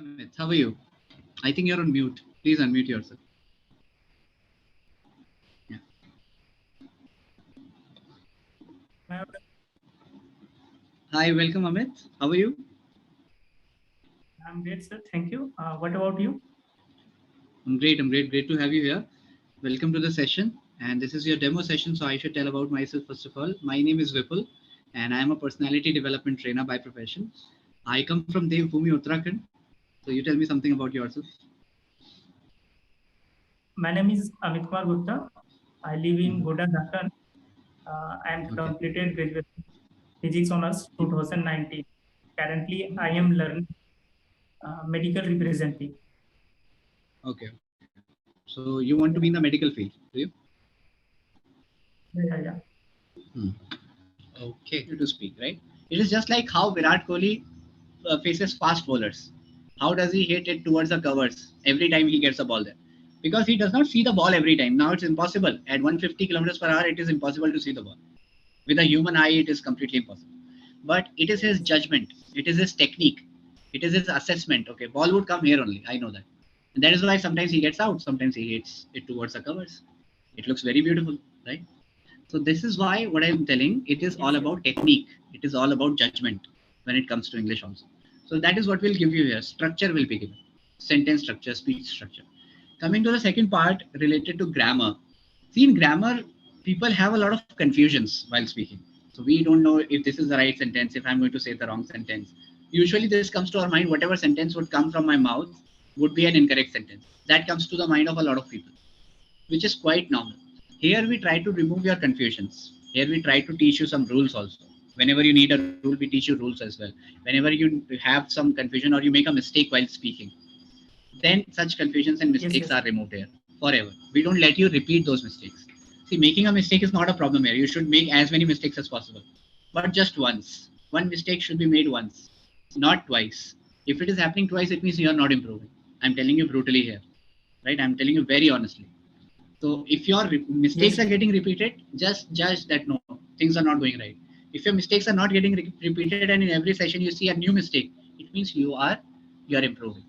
Amit, how are you? I think you're on mute. Please unmute yourself. Yeah. Hi, welcome Amit. How are you? I'm great, sir. Thank you. What about you? I'm great. I'm great. Great to have you here. Welcome to the session. And this is your demo session. So I should tell about myself first of all. My name is Vipul, and I am a personality development trainer by profession. I come from Devbhoomi, Uttarakhand. So you tell me something about yourself. My name is Amit Kumar Gupta. I live in Mhm. Goda, Dhaka. I am Okay. completed graduation physics honors 2019. Currently, I am learning medical representative. Okay. So you want to be in the medical field, do you? Yeah. Hmm. Okay. You to speak, right? It is just like how Virat Kohli faces fast bowlers. How does he hit it towards the covers every time he gets a ball there? Because he does not see the ball every time. Now it's impossible. At 150 kilometers per hour, it is impossible to see the ball. With a human eye, it is completely impossible. But it is his judgment. It is his technique. It is his assessment. Okay, ball would come here only. I know that. And that is why sometimes he gets out. Sometimes he hits it towards the covers. It looks very beautiful, right? So this is why what I'm telling, it is all Yes, yes. about technique. It is all about judgment when it comes to English also. So that is what we'll give you here. Structure will be given. Sentence structure, speech structure. Coming to the second part related to grammar. See, in grammar, people have a lot of confusions while speaking. So we don't know if this is the right sentence, if I'm going to say the wrong sentence. Usually this comes to our mind, whatever sentence would come from my mouth would be an incorrect sentence. That comes to the mind of a lot of people, which is quite normal. Here we try to remove your confusions. Here we try to teach you some rules also. Whenever you need a rule, we teach you rules as well. Whenever you have some confusion or you make a mistake while speaking, then such confusions and Yes, mistakes yes. are removed here forever. We don't let you repeat those mistakes. See, making a mistake is not a problem here. You should make as many mistakes as possible, but just once. One mistake should be made once, not twice. If it is happening twice, it means you are not improving. I'm telling you brutally here, right? I'm telling you very honestly. So if your mistakes Yes, are getting repeated, just judge that no, things are not going right. If your mistakes are not getting repeated and in every session you see a new mistake, it means you are improving.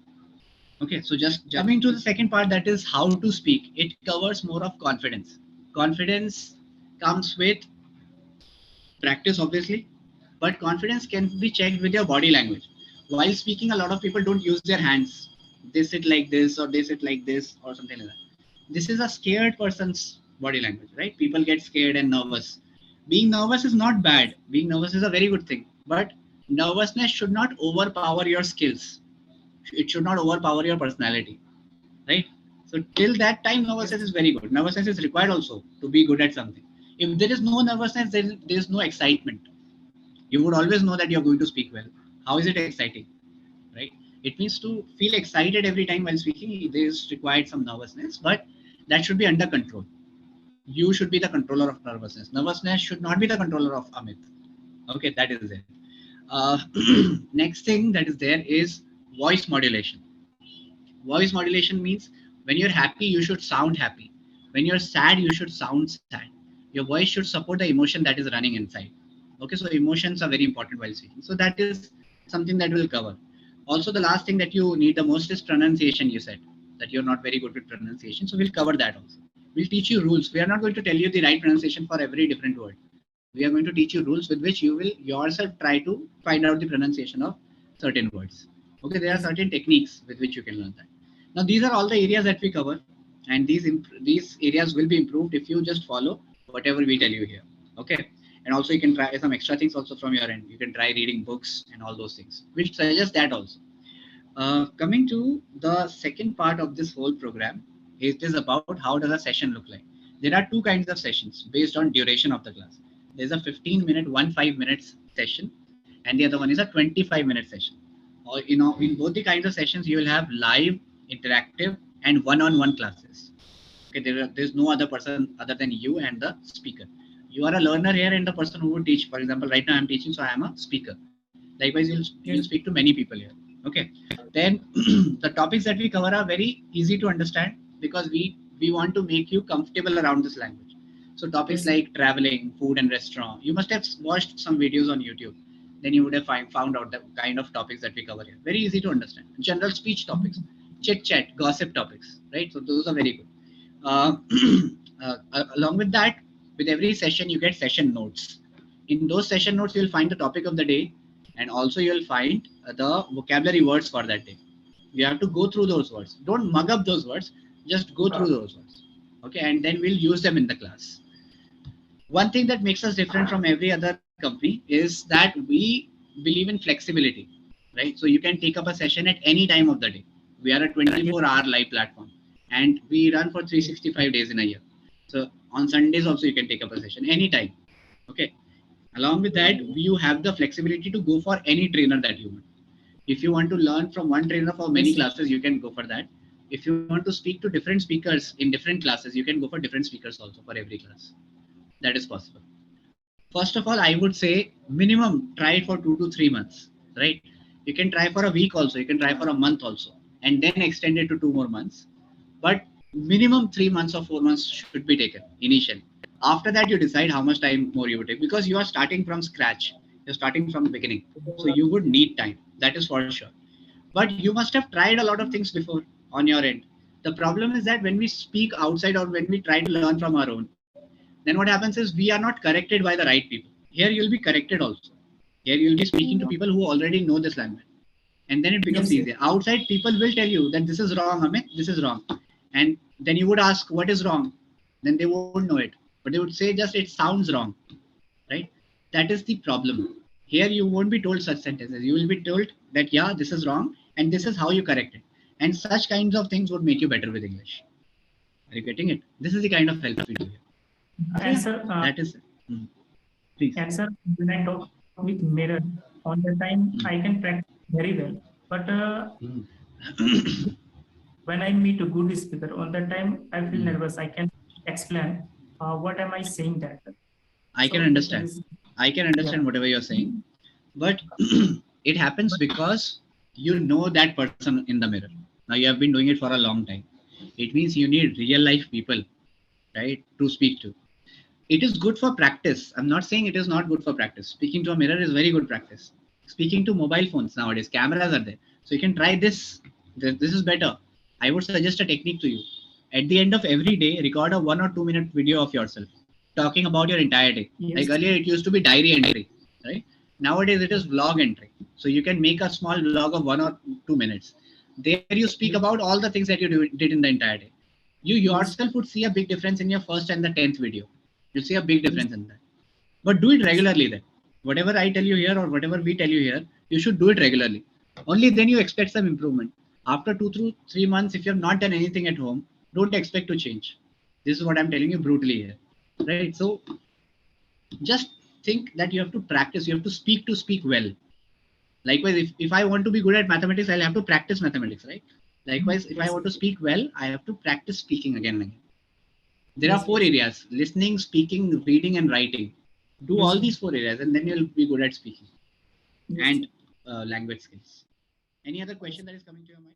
Okay, so just coming to the second part, that is how to speak. It covers more of confidence. Confidence comes with practice, obviously, but confidence can be checked with your body language. While speaking, a lot of people don't use their hands. They sit like this, or they sit like this, or something like that. This is a scared person's body language, right? People get scared and nervous. Being nervous is not bad. Being nervous is a very good thing, but nervousness should not overpower your skills. It should not overpower your personality, right? So till that time, yes, nervousness is very good. Nervousness is required also to be good at something. If there is no nervousness, there is no excitement. You would always know that you're going to speak well. How is it exciting, right? It means to feel excited every time while speaking, there is required some nervousness, but that should be under control. You should be the controller of nervousness. Nervousness should not be the controller of Amit. Okay, that is it. Uh, Next thing that is there is voice modulation. Voice modulation means when you're happy, you should sound happy. When you're sad, you should sound sad. Your voice should support the emotion that is running inside. Okay, so emotions are very important while speaking. So that is something that will cover. Also, the last thing that you need the most is pronunciation. You said that you're not very good with pronunciation, so we'll cover that also. We'll teach you rules. We are not going to tell you the right pronunciation for every different word. We are going to teach you rules with which you will yourself try to find out the pronunciation of certain words. Okay, there are yes, certain techniques with which you can learn that. Now, these are all the areas that we cover, and these areas will be improved if you just follow whatever we tell you here. Okay, and also you can try some extra things also from your end. You can try reading books and all those things. We'll suggest that also. Coming to the second part of this whole program, it is about how does a session look like. There are two kinds of sessions based on duration of the class. There's a 15-minute, 5 minutes session, and the other one is a 25-minute session. Or in both the kinds of sessions, you will have live, interactive, and one-on-one classes. Okay, there's no other person other than you and the speaker. You are a learner here and the person who would teach. For example, right now I'm teaching, so I am a speaker. Likewise, you'll yes, speak to many people here. Okay, then the topics that we cover are very easy to understand because we want to make you comfortable around this language. So topics yes, like traveling, food and restaurant, you must have watched some videos on YouTube. then you would have found out the kind of topics that we cover here. Very easy to understand. General speech topics, chit chat, gossip topics, right? So those are very good. Uh, Along with that, with every session, you get session notes. In those session notes, you'll find the topic of the day, and also you'll find the vocabulary words for that day. You have to go through those words. Don't mug up those words. Just go through those words. Okay, and then we'll use them in the class. One thing that makes us different from every other company is that we believe in flexibility, right? So you can take up a session at any time of the day. We are a 24-hour live platform, and we run for 365 days in a year. So on Sundays also you can take up a session anytime. Okay. Along with that, you have the flexibility to go for any trainer that you want. If you want to learn from one trainer for many classes, you can go for that. If you want to speak to different speakers in different classes, you can go for different speakers also for every class. That is possible. First of all, I would say minimum try it for 2 to 3 months, right? You can try for a week also, you can try for a month also, and then extend it to 2 more months. But minimum 3 months or 4 months should be taken initially. After that, you decide how much time more you would take, because you are starting from scratch. You're starting from the beginning. So you would need time. That is for sure. But you must have tried a lot of things before on your end. The problem is that when we speak outside or when we try to learn from our own, then what happens is we are not corrected by the right people. Here you'll be corrected also. Here you'll be speaking to people who already know this language. And then it becomes easier. Outside people will tell you that this is wrong, Amit, this is wrong. And then you would ask, what is wrong? Then they won't know it. But they would say just it sounds wrong. Right? That is the problem. Here you won't be told such sentences. You will be told that, yeah, this is wrong and this is how you correct it. And such kinds of things would make you better with English. Are you getting it? This is the kind of help we do here. And sir, That is, please. and sir, when I talk with mirror, on the time I can practice very well. But when I meet a good speaker, on the time I feel nervous. I can explain what am I saying that. I can understand. I can understand whatever you're saying, but it happens because you know that person in the mirror. Now you have been doing it for a long time. It means you need real life people, right, to speak to. It is good for practice. I'm not saying it is not good for practice. Speaking to a mirror is very good practice. Speaking to mobile phones nowadays, cameras are there. So you can try this. This is better. I would suggest a technique to you. At the end of every day, record a 1 or 2 minute video of yourself talking about your entire day. Like earlier, it used to be diary entry, right? Nowadays, it is vlog entry. So you can make a small vlog of 1 or 2 minutes. There you speak about all the things that you did in the entire day. You yourself would see a big difference in your first and the 10th video. You'll see a big difference in that. But do it regularly then. Whatever I tell you here or whatever we tell you here, you should do it regularly. Only then you expect some improvement. After 2 to 3 months, if you have not done anything at home, don't expect to change. This is what I'm telling you brutally here. Right? So just think that you have to practice. You have to speak well. Likewise, if I want to be good at mathematics, I'll have to practice mathematics, right? Likewise, if I want to speak well, I have to practice speaking again and again. There are 4 areas: listening, speaking, reading, and writing. Do all these 4 areas, and then you'll be good at speaking and language skills. Any other question that is coming to your mind?